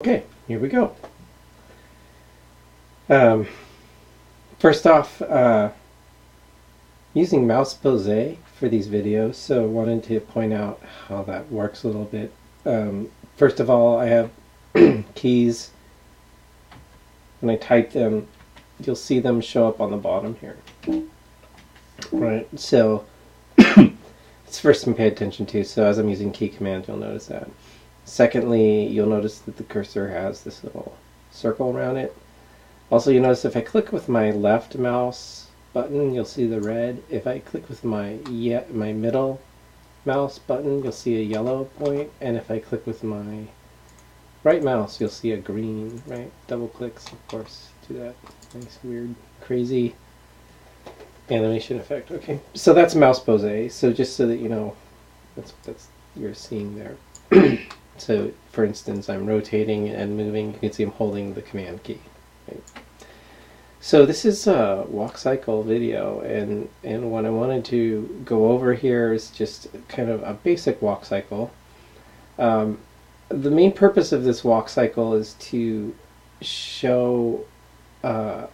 Okay, here we go. Um, First off, using mouse pose for these videos, so I wanted to point out how that works a little bit. First of all, I have keys. When I type them, you'll see them show up on the bottom here. Right, so it's first thing to pay attention to, so as I'm using key command, you'll notice that. Secondly, you'll notice that the cursor has this little circle around it. Also, you notice if I click with my left mouse button, you'll see the red. If I click with my middle mouse button, you'll see a yellow point. And if I click with my right mouse, you'll see a green, right? Double clicks, of course, to that nice, weird, crazy animation effect. Okay, so that's mouse pose. So just so that you know, that's you're seeing there. So, for instance, I'm rotating and moving. You can see I'm holding the command key. Right. So this is a walk cycle video, and what I wanted to go over here is just kind of a basic walk cycle. The main purpose of this walk cycle is to show or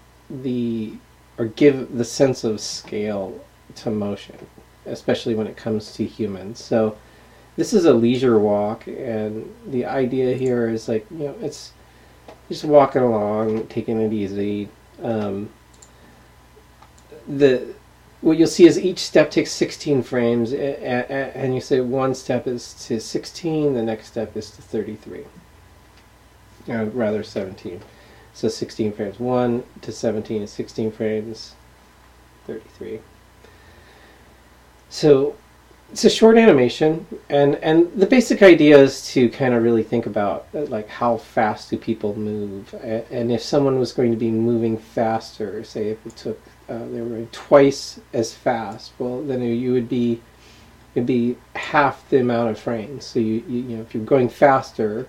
give the sense of scale to motion, especially when it comes to humans. So this is a leisure walk, and the idea here is it's just walking along, taking it easy. What you'll see is each step takes 16 frames, and you say one step is to 16, the next step is to 33. Rather 17. So 16 frames. 1 to 17 is 16 frames, 33. So it's a short animation, and the basic idea is to kind of really think about like how fast do people move, and if someone was going to be moving faster, say if it took they were going twice as fast, well then it'd be half the amount of frames. So you know if you're going faster,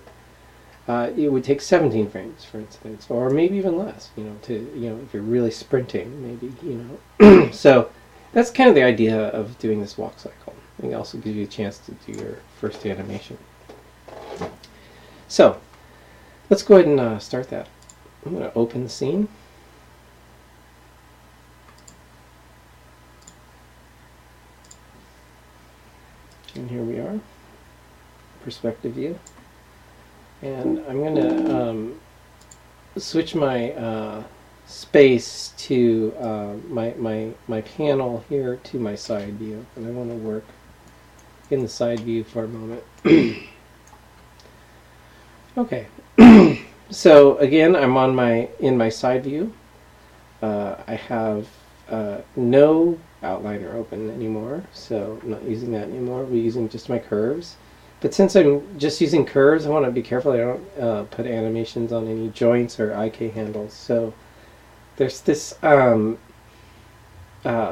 it would take 17 frames, for instance, or maybe even less. If you're really sprinting, maybe so that's kind of the idea of doing this walk cycle. It also gives you a chance to do your first animation. So, let's go ahead and start that. I'm going to open the scene. And here we are, perspective view. And I'm going to switch my space to my panel here to my side view, and I want to work in the side view for a moment. Okay, so again, I'm in my side view. I have no outliner open anymore, so I'm not using that anymore. We're using just my curves. But since I'm just using curves, I want to be careful I don't put animations on any joints or IK handles. So there's this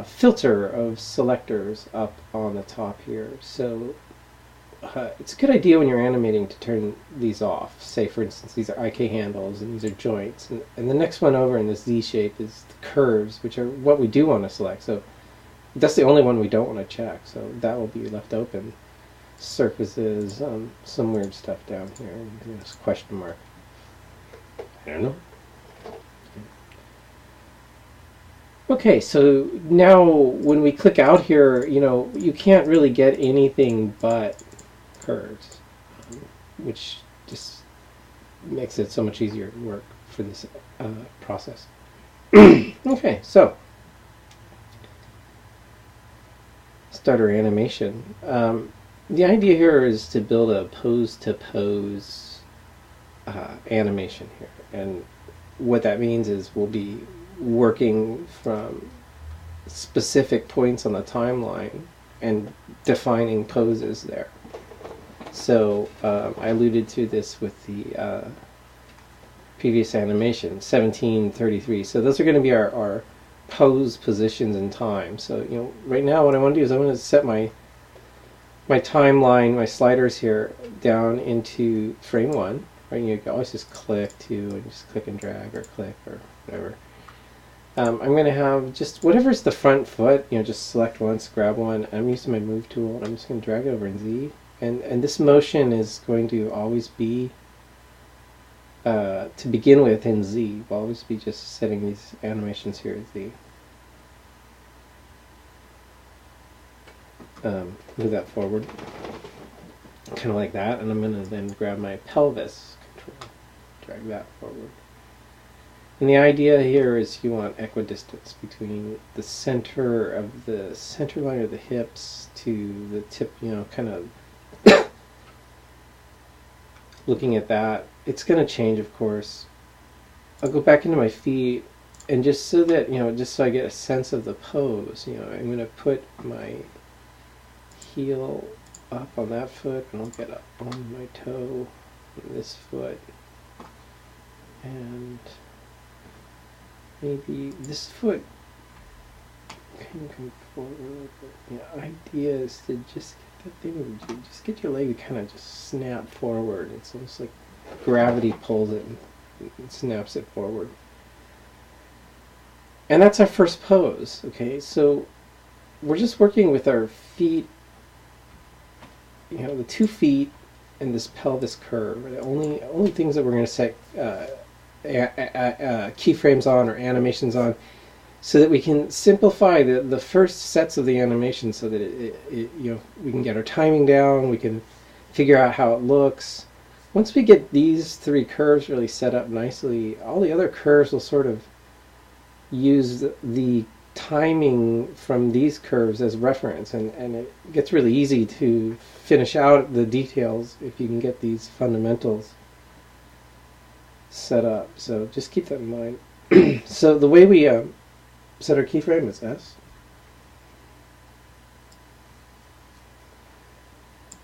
filter of selectors up on the top here. So it's a good idea when you're animating to turn these off. Say, for instance, these are IK handles and these are joints. And the next one over in this Z shape is the curves, which are what we do want to select. So that's the only one we don't want to check. So that will be left open. Surfaces, some weird stuff down here. There's a question mark. I don't know. Okay, so now when we click out here, you can't really get anything but curves, which just makes it so much easier to work for this process. Okay, so start our animation. The idea here is to build a pose-to-pose animation here, and what that means is we'll be working from specific points on the timeline and defining poses there. So I alluded to this with the previous animation, 1733. So those are going to be our pose positions in time. So right now what I want to do is I want to set my timeline, my sliders here down into frame 1. Right, you can always just click to and just click and drag or click or whatever. I'm going to have just whatever's the front foot, just select once, grab one. I'm using my move tool. I'm just going to drag it over in Z. And this motion is going to always be to begin with in Z. We'll always be just setting these animations here as Z. Move that forward, kind of like that, and I'm going to then grab my pelvis control, drag that forward. And the idea here is you want equidistance between the center of the center line of the hips to the tip, kind of looking at that. It's going to change, of course. I'll go back into my feet, and just so that, just so I get a sense of the pose, I'm going to put my heel up on that foot, and I'll get up on my toe on this foot, and maybe this foot can come forward a little bit. The idea is to just get that thing, just get your leg to kind of just snap forward. It's almost like gravity pulls it and snaps it forward. And that's our first pose, okay? So we're just working with our feet, the 2 feet and this pelvis curve are the only things that we're going to set keyframes on or animations on, so that we can simplify the first sets of the animation, so that we can get our timing down, we can figure out how it looks. Once we get these 3 curves really set up nicely, all the other curves will sort of use the timing from these curves as reference, and it gets really easy to finish out the details if you can get these fundamentals set up. So just keep that in mind. So the way we set our keyframe is S.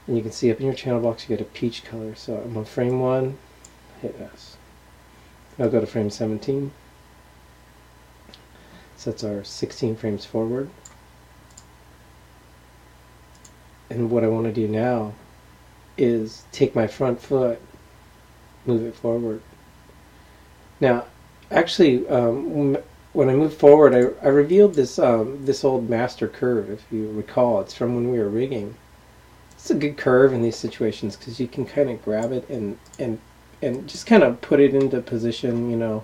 And you can see up in your channel box you get a peach color. So I'm on frame 1, hit S. I'll go to frame 17. So that's our 16 frames forward. And what I want to do now is take my front foot, move it forward. Now, actually, when I moved forward, I revealed this this old master curve, if you recall. It's from when we were rigging. It's a good curve in these situations because you can kind of grab it and just kind of put it into position,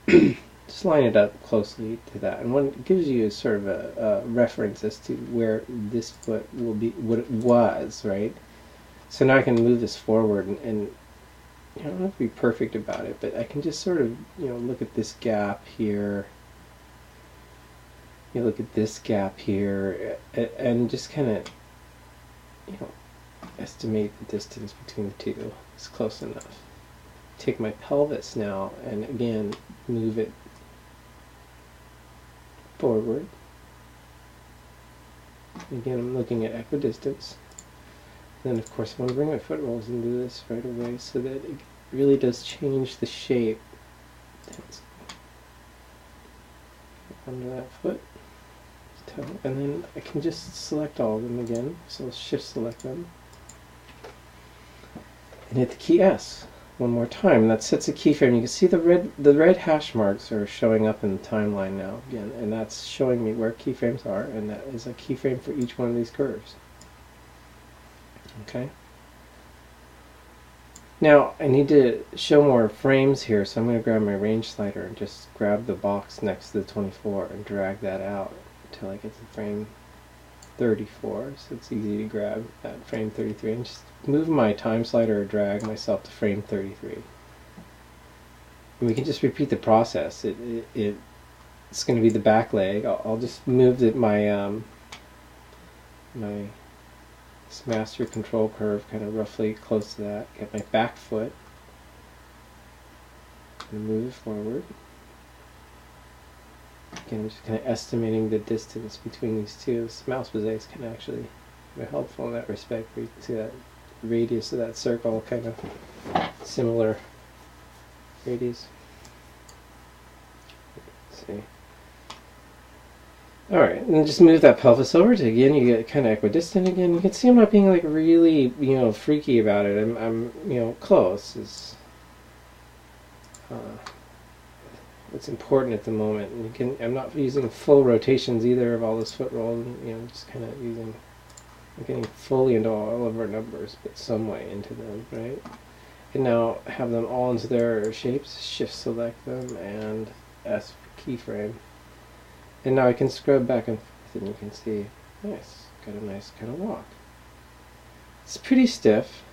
just line it up closely to that, and it gives you sort of a reference as to where this foot will be, what it was, right? So now I can move this forward, and I don't have to be perfect about it, but I can just sort of, look at this gap here, look at this gap here, and just kind of, estimate the distance between the two. It's close enough. Take my pelvis now, and again, move it forward. Again, I'm looking at equidistance. Then, of course, I want to bring my foot rolls into this right away so that it really does change the shape. Under that foot, toe, and then I can just select all of them again. So I'll shift select them and hit the key S one more time. And that sets a keyframe. You can see the red hash marks are showing up in the timeline now again, and that's showing me where keyframes are, and that is a keyframe for each one of these curves. Okay. Now I need to show more frames here, so I'm going to grab my range slider and just grab the box next to the 24 and drag that out until I get to frame 34. So it's easy to grab that frame 33 and just move my time slider or drag myself to frame 33. And we can just repeat the process. It's going to be the back leg. I'll just move my my master control curve kind of roughly close to that. Get my back foot and move it forward. Again, I'm just kind of estimating the distance between these two. This mouse mosaic is kind of actually very helpful in that respect, where you can see that radius of that circle, kind of similar radius. Let's see. Alright, and then just move that pelvis over to, again, you get kind of equidistant again. You can see I'm not being like really, freaky about it. I'm close. It's what's important at the moment. And I'm not using full rotations either of all this foot roll. Just kind of getting fully into all of our numbers, but some way into them, right? can now have them all into their shapes, shift select them, and S for keyframe. And now I can scrub back and forth and you can see, nice, got a nice kind of walk. It's pretty stiff.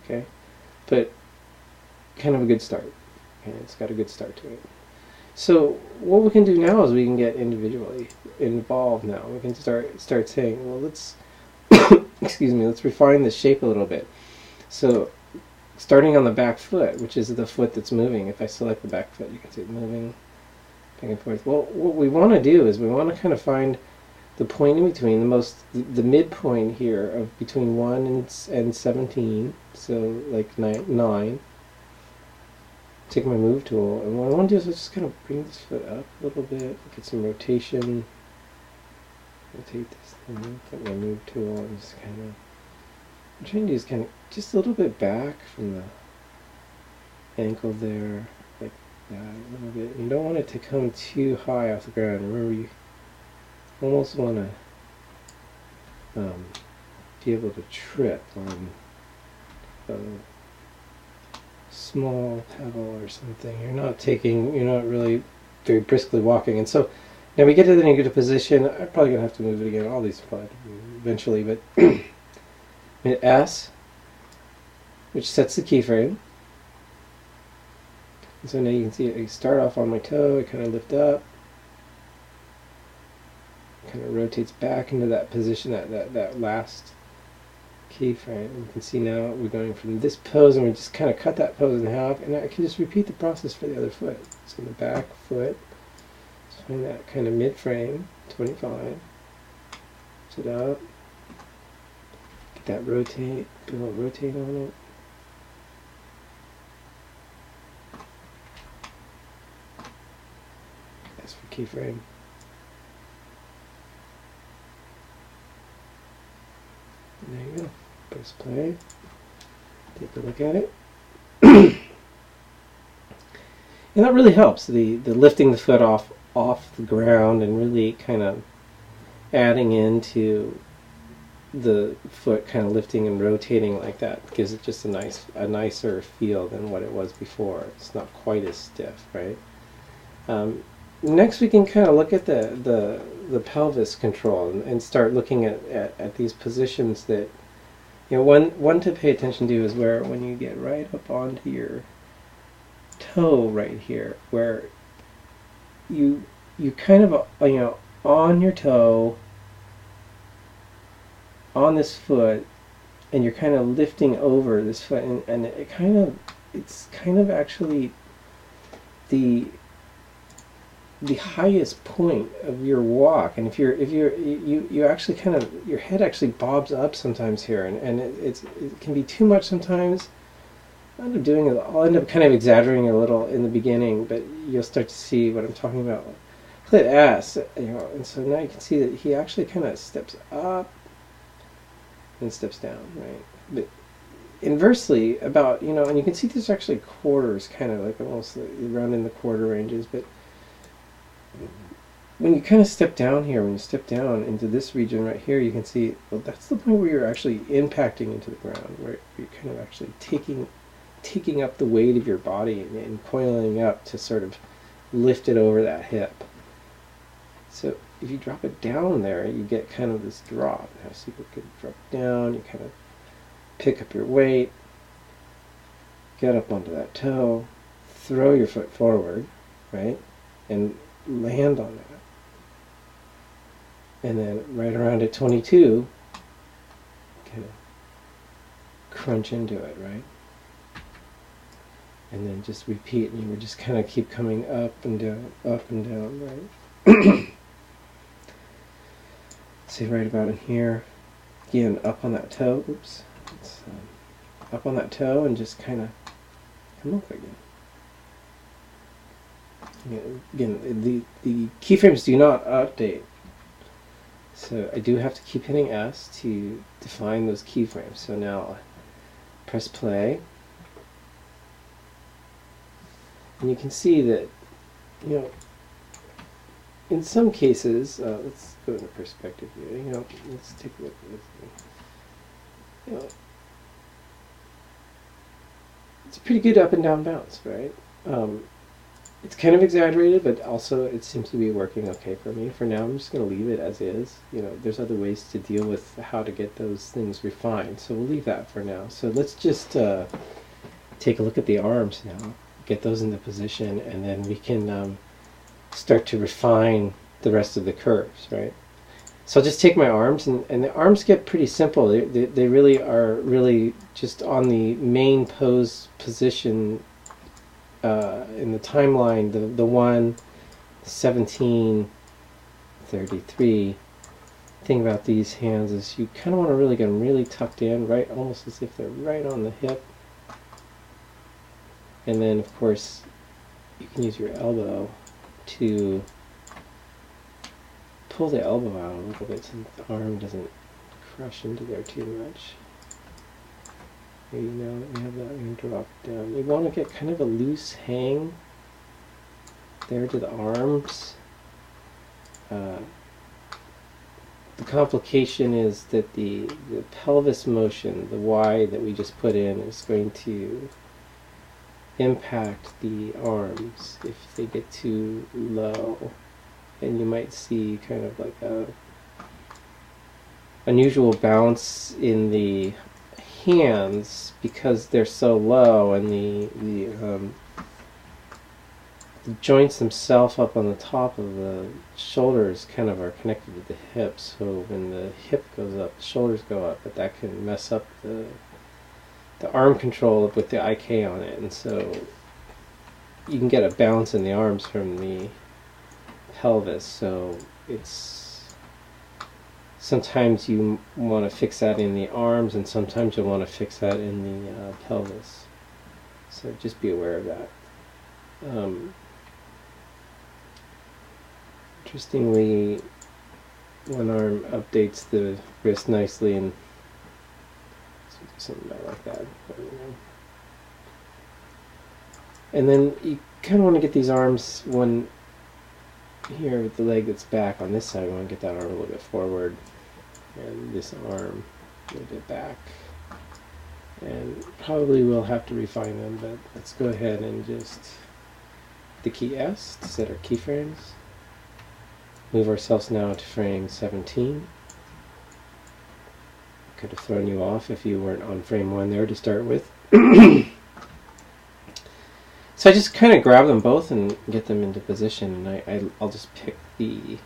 Okay, but kind of a good start. Okay, it's got a good start to it. So what we can do now is we can get individually involved now. We can start saying, well, let's excuse me, let's refine the shape a little bit. So starting on the back foot, which is the foot that's moving, if I select the back foot, you can see it moving back and forth. Well, what we want to do is we want to kind of find the point in between, the midpoint here of between 1 and 17, so like 9. Take my move tool, and what I want to do is just kind of bring this foot up a little bit, get some rotation, rotate this thing, get my move tool, and just kind of, I'm trying to do is kind of just a little bit back from the ankle there, like that, a little bit. You don't want it to come too high off the ground. Remember, you almost want to be able to trip on a small pebble or something. You're not really very briskly walking. And so now we get to the negative position. I'm probably going to have to move it again. All these probably eventually, but hit S, which sets the keyframe. And so now you can see I start off on my toe, I kind of lift up, kind of rotates back into that position, that last keyframe. You can see now we're going from this pose, and we just kind of cut that pose in half, and I can just repeat the process for the other foot. So the back foot, just find that kind of mid-frame, 25, sit up, get that rotate, do a little rotate on it. That's for keyframe. And there you go. Press play. Take a look at it. And that really helps, the lifting the foot off the ground and really kind of adding into the foot kind of lifting and rotating like that gives it just a nicer feel than what it was before. It's not quite as stiff, right? Next we can kind of look at the pelvis control and start looking at these positions that, you know, one to pay attention to is where when you get right up onto your toe right here, where you kind of, you know, on your toe, on this foot, and you're kind of lifting over this foot, and it's kind of actually the highest point of your walk. And if you actually kind of, your head actually bobs up sometimes here, and it can be too much sometimes. I'll end up kind of exaggerating a little in the beginning, but you'll start to see what I'm talking about. Hit S, you know, and so now you can see that he actually kind of steps up and steps down, right? But inversely, about, you know, and you can see there's actually quarters, kind of like almost around in the quarter ranges, but when you kind of step down here, when you step down into this region right here, you can see, well, that's the point where you're actually impacting into the ground, where you're kind of actually taking up the weight of your body and coiling up to sort of lift it over that hip. So if you drop it down there, you get kind of this drop. Now, so you can drop down, you kind of pick up your weight, get up onto that toe, throw your foot forward, right, and land on that. And then right around at 22, kind of crunch into it, right? And then just repeat, and you would just kind of keep coming up and down, right? See, right about in here, again, up on that toe, oops, up on that toe, and just kind of come up again. Again, the keyframes do not update, so I do have to keep hitting S to define those keyframes. So now press play, and you can see that, you know, in some cases, let's go into perspective here. You know, let's take a look at this thing. You know, it's a pretty good up and down bounce, right? It's kind of exaggerated, but also it seems to be working okay for me. For now, I'm just going to leave it as is. You know, there's other ways to deal with how to get those things refined, so we'll leave that for now. So let's just take a look at the arms now, get those into position, and then we can start to refine the rest of the curves, right? So I'll just take my arms, and the arms get pretty simple. They really are really just on the main pose position in the timeline, the 1, 17, 33. The thing about these hands is you kind of want to really get them really tucked in, right, almost as if they're right on the hip. And then, of course, you can use your elbow to pull the elbow out a little bit so the arm doesn't crush into there too much. Maybe now that we have that, we can drop down. You want to get kind of a loose hang there to the arms. The complication is that the pelvis motion, the Y that we just put in, is going to impact the arms if they get too low. And you might see kind of like a unusual bounce in the hands because they're so low, and the joints themselves up on the top of the shoulders kind of are connected to the hips. So when the hip goes up, the shoulders go up, but that can mess up the arm control with the IK on it, and so you can get a bounce in the arms from the pelvis. So it's sometimes you want to fix that in the arms, and sometimes you want to fix that in the pelvis. So just be aware of that. Interestingly, one arm updates the wrist nicely, and something about like that. And then you kind of want to get these arms, one here with the leg that's back on this side, we want to get that arm a little bit forward, and this arm a little bit back. And probably we'll have to refine them, but let's go ahead and just the key S to set our keyframes. Move ourselves now to frame 17. Could have thrown you off if you weren't on frame 1 there to start with. So I just kind of grab them both and get them into position, and I'll just pick the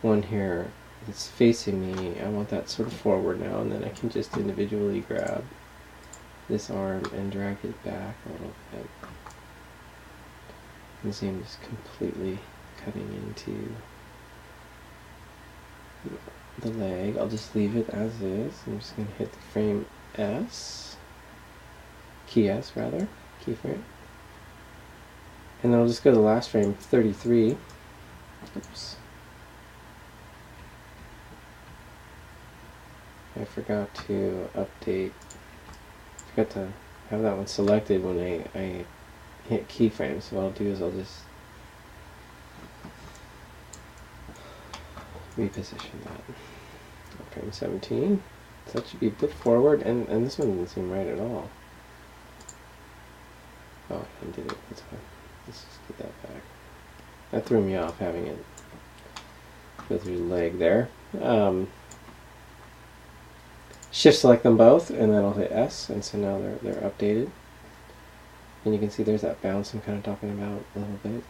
one here that's facing me. I want that sort of forward now, and then I can just individually grab this arm and drag it back a little bit. You can see I'm just completely cutting into the leg. I'll just leave it as is. I'm just going to hit the frame S, key S rather, keyframe. And then I'll just go to the last frame, 33. Oops. I forgot to update, forgot to have that one selected when I hit keyframe. So what I'll do is I'll just reposition that. Frame 17. So that should be a bit forward, and this one doesn't seem right at all. Oh, I undid it. That's fine. Let's just get that back. That threw me off having it go through the leg there. Shift select them both, and then I'll hit S, and so now they're updated. And you can see there's that bounce I'm kind of talking about a little bit.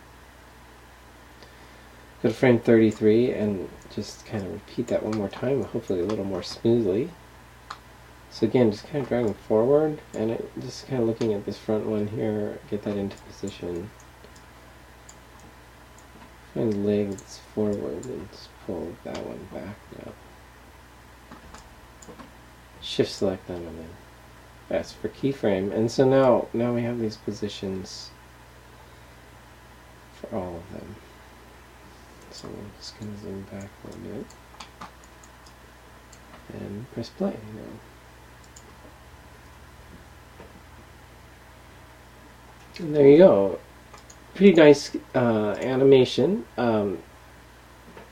Go to frame 33 and just kind of repeat that one more time, hopefully a little more smoothly. So again, just kind of dragging forward, and just kind of looking at this front one here, get that into position. Find the leg that's forward and just pull that one back now. Shift select them and then S for keyframe. And so now we have these positions for all of them. So I'm just going to zoom back a little bit and press play now. And there you go. Pretty nice animation.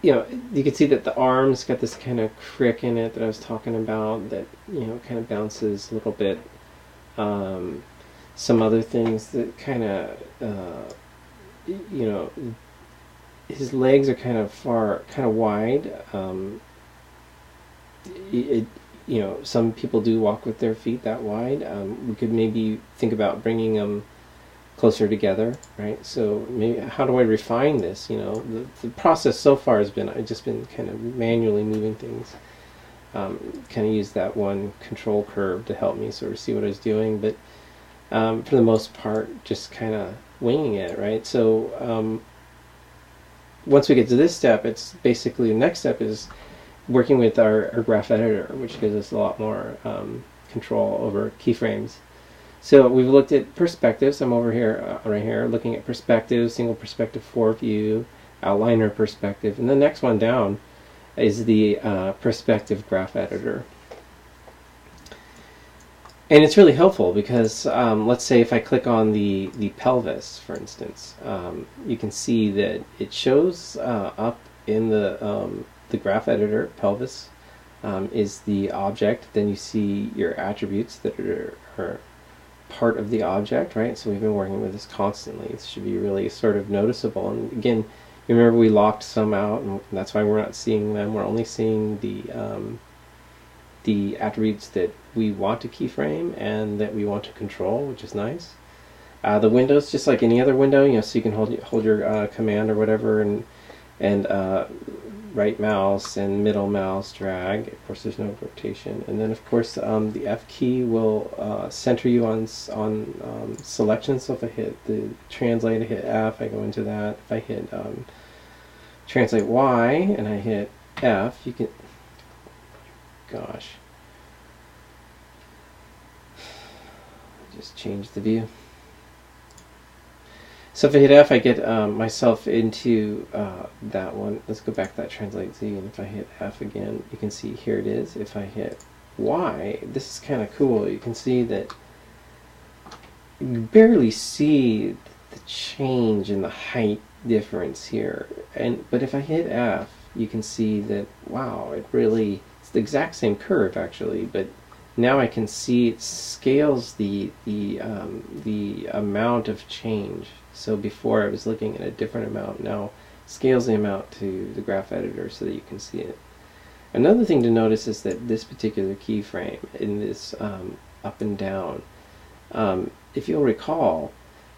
you know, you can see that the arm's got this kind of crick in it that I was talking about that, you know, kind of bounces a little bit. Some other things that kind of, you know, his legs are kind of wide. You know, some people do walk with their feet that wide. We could maybe think about bringing them closer together, right? So maybe how do I refine this? You know, the process so far has been I've just been kind of manually moving things. Kind of use that one control curve to help me sort of see what I was doing, but for the most part, just kind of winging it, right? So once we get to this step, it's basically the next step is working with our graph editor, which gives us a lot more control over keyframes. So we've looked at perspectives. I'm over here, right here, looking at perspective, single perspective 4 view, outliner perspective, and the next one down is the perspective graph editor. And it's really helpful because let's say if I click on the pelvis, for instance, you can see that it shows up in the graph editor. Pelvis is the object. Then you see your attributes that are part of the object, right? So we've been working with this constantly. This should be really sort of noticeable. And again, you remember we locked some out, and that's why we're not seeing them. We're only seeing the attributes that we want to keyframe and that we want to control, which is nice. The window's just like any other window, you know, so you can hold your command or whatever, and right mouse and middle mouse drag. Of course, there's no rotation, and then of course the F key will center you on selection. So if I hit the translate, I hit F, I go into that. If I hit translate Y and I hit F, you can. Gosh, just change the view. So if I hit F, I get myself into that one. Let's go back to that translate Z, and if I hit F again, you can see here it is. If I hit Y, this is kind of cool. You can see that you can barely see the change in the height difference here. But if I hit F, you can see that, wow, it really, it's the exact same curve actually, but now I can see it scales the amount of change. So before I was looking at a different amount, now scales the amount to the graph editor so that you can see it. Another thing to notice is that this particular keyframe in this up and down, if you'll recall,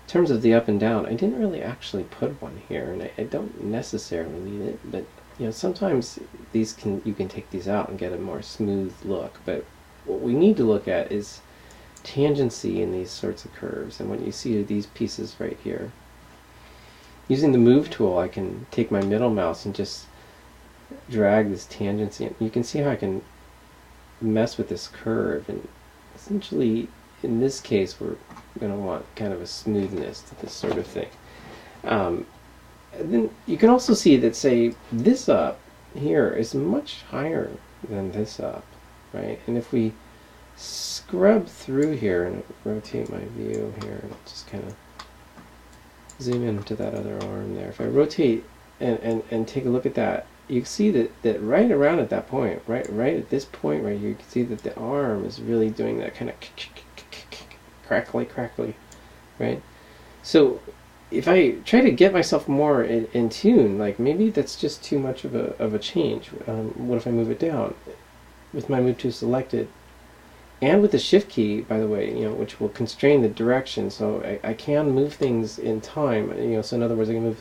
in terms of the up and down, I didn't really actually put one here, and I don't necessarily need it, but you know, sometimes you can take these out and get a more smooth look, but what we need to look at is tangency in these sorts of curves. And when you see these pieces right here, using the move tool, I can take my middle mouse and just drag this tangency, and you can see how I can mess with this curve. And essentially, in this case, we're going to want kind of a smoothness to this sort of thing. And then you can also see that, say, this up here is much higher than this up, right? And if we scrub through here and rotate my view here, and just kind of zoom into that other arm there. If I rotate and take a look at that, you can see that right around at that point, right at this point right here, you can see that the arm is really doing that kind of crackly, right? So if I try to get myself more in tune, like maybe that's just too much of a change. What if I move it down with my move tool selected, and with the shift key, by the way, you know, which will constrain the direction, so I can move things in time. You know, so in other words, I can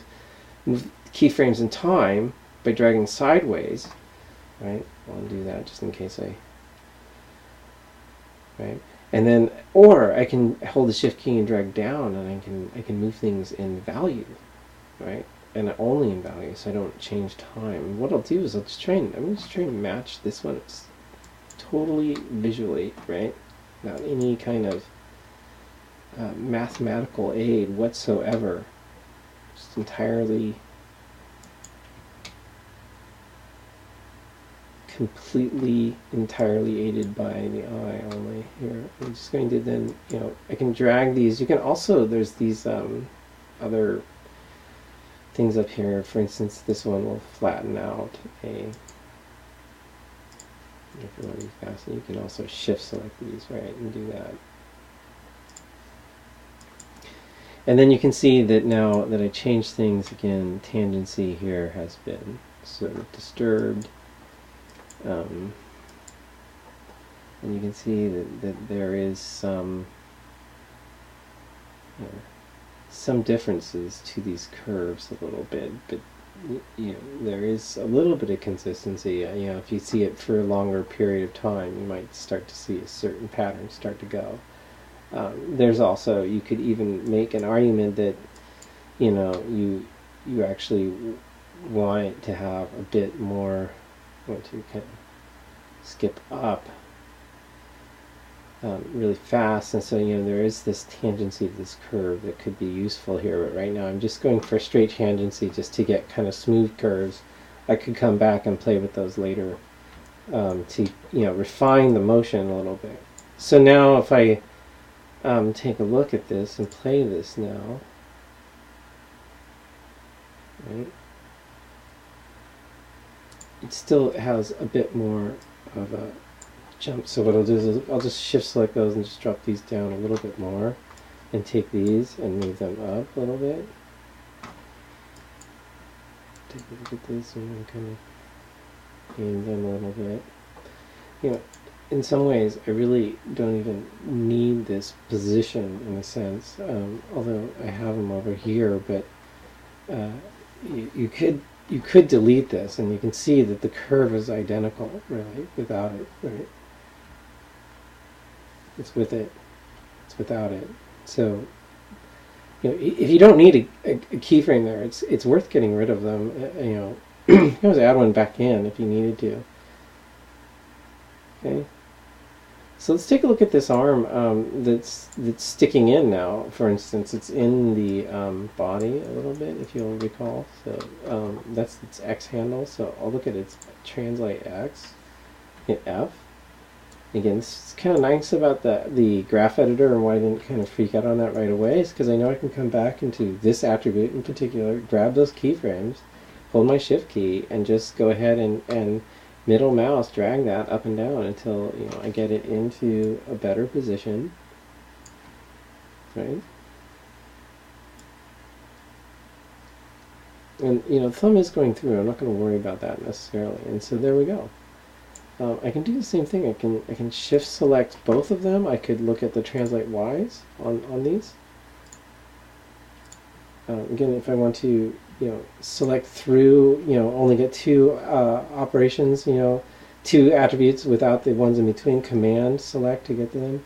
move keyframes in time by dragging sideways, right? I'll undo that just in case right? And then, or I can hold the shift key and drag down, and I can move things in value, right? And only in value, so I don't change time. And what I'll do is I'm just trying to match this one. It's totally visually, right? Not any kind of mathematical aid whatsoever. Just entirely, entirely aided by the eye only here. I'm just going to then, you know, I can drag these. You can also, there's these other things up here. For instance, this one will flatten out a. If you want to be fast, you can also shift select these, right, and do that. And then you can see that now that I changed things again, tangency here has been sort of disturbed. And you can see that there is some differences to these curves a little bit, but there is a little bit of consistency. If you see it for a longer period of time, you might start to see a certain pattern start to go. There's also, you could even make an argument that you actually want it to have a bit more. Want to kind of skip up really fast, and so there is this tangency to this curve that could be useful here, but right now I'm just going for straight tangency just to get kind of smooth curves. I could come back and play with those later to refine the motion a little bit. So now if I take a look at this and play this now, right, it still has a bit more of a jump. So what I'll do is I'll just shift select those and just drop these down a little bit more and take these and move them up a little bit. Take a look at this and kind of aim them a little bit. In some ways I really don't even need this position in a sense, although I have them over here, but you could delete this and you can see that the curve is identical really without it, right? It's with it, it's without it. So if you don't need a keyframe there, it's worth getting rid of them. You can always add one back in if you needed to. Okay, so let's take a look at this arm that's sticking in now. For instance, it's in the body a little bit, if you'll recall. So that's its X handle. So I'll look at its translate X, hit F. Again, this is kind of nice about the graph editor, and why I didn't kind of freak out on that right away is because I know I can come back into this attribute in particular, grab those keyframes, hold my shift key, and just go ahead and middle mouse drag that up and down until I get it into a better position, right? And the thumb is going through. I'm not going to worry about that necessarily. And so there we go. I can do the same thing. I can shift select both of them. I could look at the translate Y's on these. Again, if I want to select through, only get two operations, two attributes without the ones in between, command select to get to them.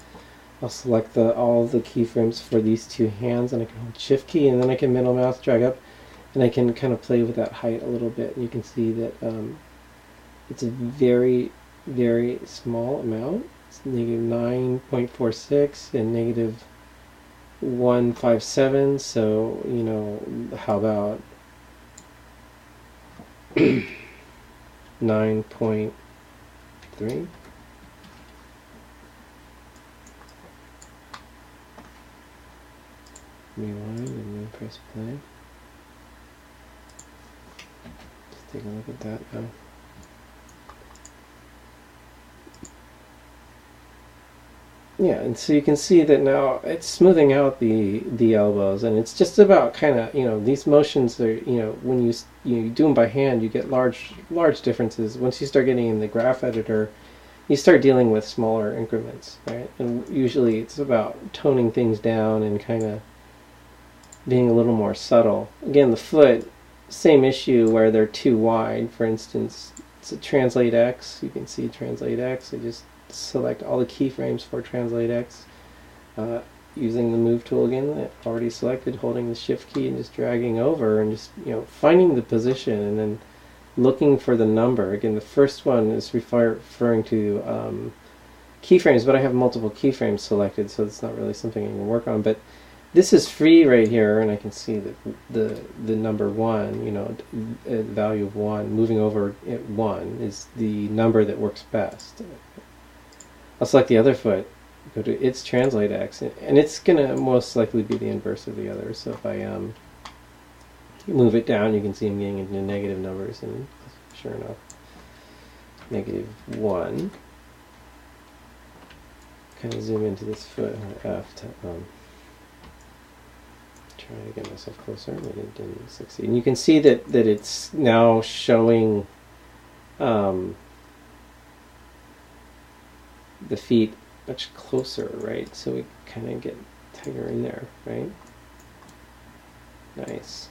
I'll select all the keyframes for these two hands, and I can hold shift key, and then I can middle mouse drag up, and I can kind of play with that height a little bit. And you can see that it's a very, very small amount. It's -9.46 and -157. So how about 9.3? Rewind and then press play. Let's take a look at that now. Yeah, and so you can see that now it's smoothing out the elbows, and it's just about kind of these motions are when you do them by hand, you get large differences. Once you start getting in the graph editor, you start dealing with smaller increments, right? And usually it's about toning things down and kind of being a little more subtle. Again, the foot, same issue where they're too wide. For instance, it's a translate X. You can see translate X. I just select all the keyframes for translate X using the move tool again that I've already selected, holding the shift key and just dragging over and just finding the position and then looking for the number. Again, the first one is referring to keyframes, but I have multiple keyframes selected, so it's not really something I can work on. But this is free right here, and I can see that the number 1, value of 1, moving over at 1 is the number that works best. I'll select the other foot, go to its translate X, and it's going to most likely be the inverse of the other. So if I You move it down, you can see I'm getting into negative numbers, and sure enough, -1. Kind of zoom into this foot F to try to get myself closer, but it didn't succeed. And you can see that it's now showing the feet much closer, right? So we kind of get tighter in there, right? Nice.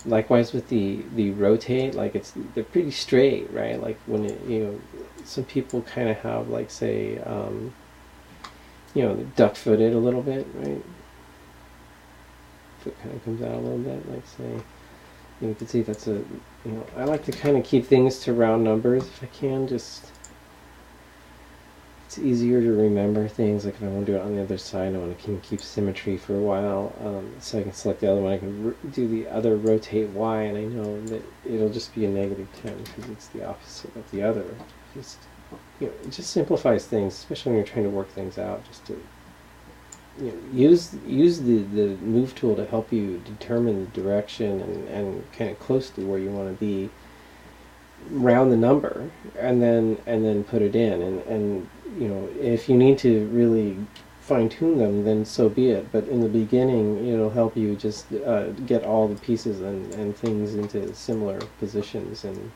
Likewise with the rotate, like they're pretty straight, right? Like when some people kind of have, like, say, duck-footed a little bit, right? Foot kind of comes out a little bit, like, say, you can see that's I like to kind of keep things to round numbers if I can. Just, it's easier to remember things. Like if I want to do it on the other side, I want to keep symmetry for a while, so I can select the other one. I can do the other rotate Y, and I know that it'll just be a -10 because it's the opposite of the other. Just, it just simplifies things, especially when you're trying to work things out. Just to use the move tool to help you determine the direction and kind of close to where you want to be. Round the number and then put it in, and if you need to really fine-tune them, then so be it, but in the beginning it'll help you just get all the pieces and things into similar positions and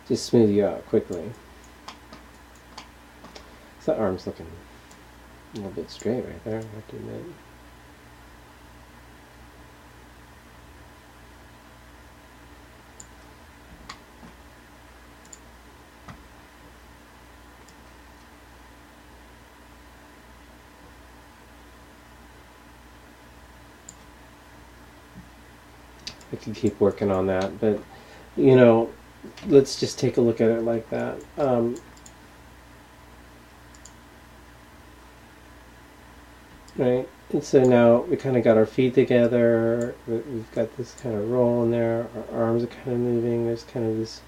just smooth you out quickly. So that arm's looking a little bit straight right there, I have to admit. I could keep working on that, but let's just take a look at it like that. Right, and so now we kind of got our feet together, we've got this kind of roll in there, our arms are kind of moving, there's kind of this,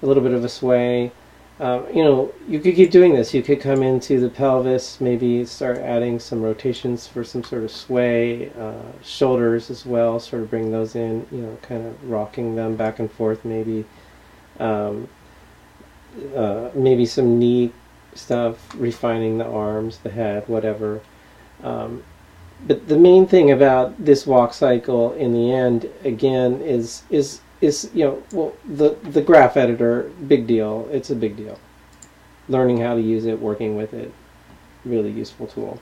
a little bit of a sway. You could keep doing this. You could come into the pelvis, maybe start adding some rotations for some sort of sway, shoulders as well, sort of bring those in, kind of rocking them back and forth, maybe maybe some knee stuff, refining the arms, the head, whatever. But the main thing about this walk cycle in the end, again, is the graph editor, big deal. It's a big deal. Learning how to use it, working with it, really useful tool.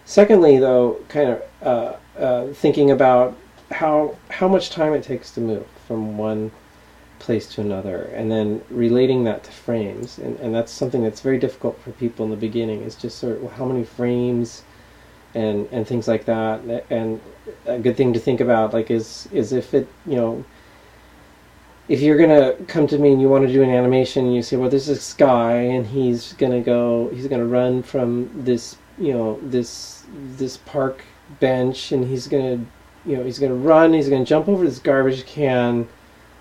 Secondly, though, kind of thinking about how much time it takes to move from one place to another, and then relating that to frames. And that's something that's very difficult for people in the beginning, is just sort of, well, how many frames and things like that. And a good thing to think about, like, is if it, if you're gonna come to me and you want to do an animation, and you say, well, there's this guy and he's gonna run from this, this park bench, and he's gonna run, he's gonna jump over this garbage can,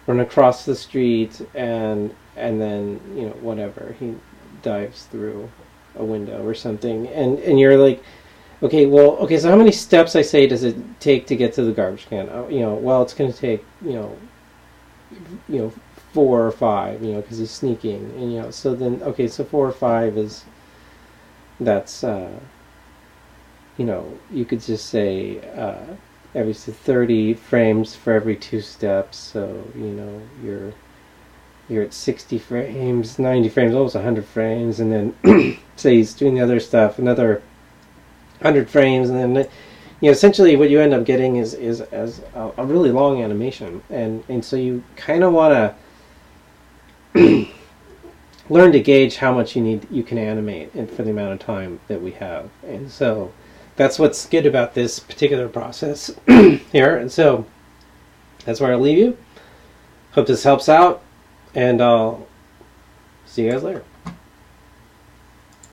run across the street, and then whatever, he dives through a window or something, and you're like, okay, so how many steps, I say, does it take to get to the garbage can? Well, it's going to take 4 or 5, because he's sneaking, and so then, okay, so 4 or 5 that's you could just say every 30 frames for every 2 steps, so you're at 60 frames, 90 frames, almost 100 frames, and then say he's doing the other stuff, another 100 frames, and then essentially what you end up getting is a really long animation, and so you kind of want to learn to gauge how much you can animate and for the amount of time that we have. And so that's what's good about this particular process here. And so that's where I'll leave you. Hope this helps out, and I'll see you guys later.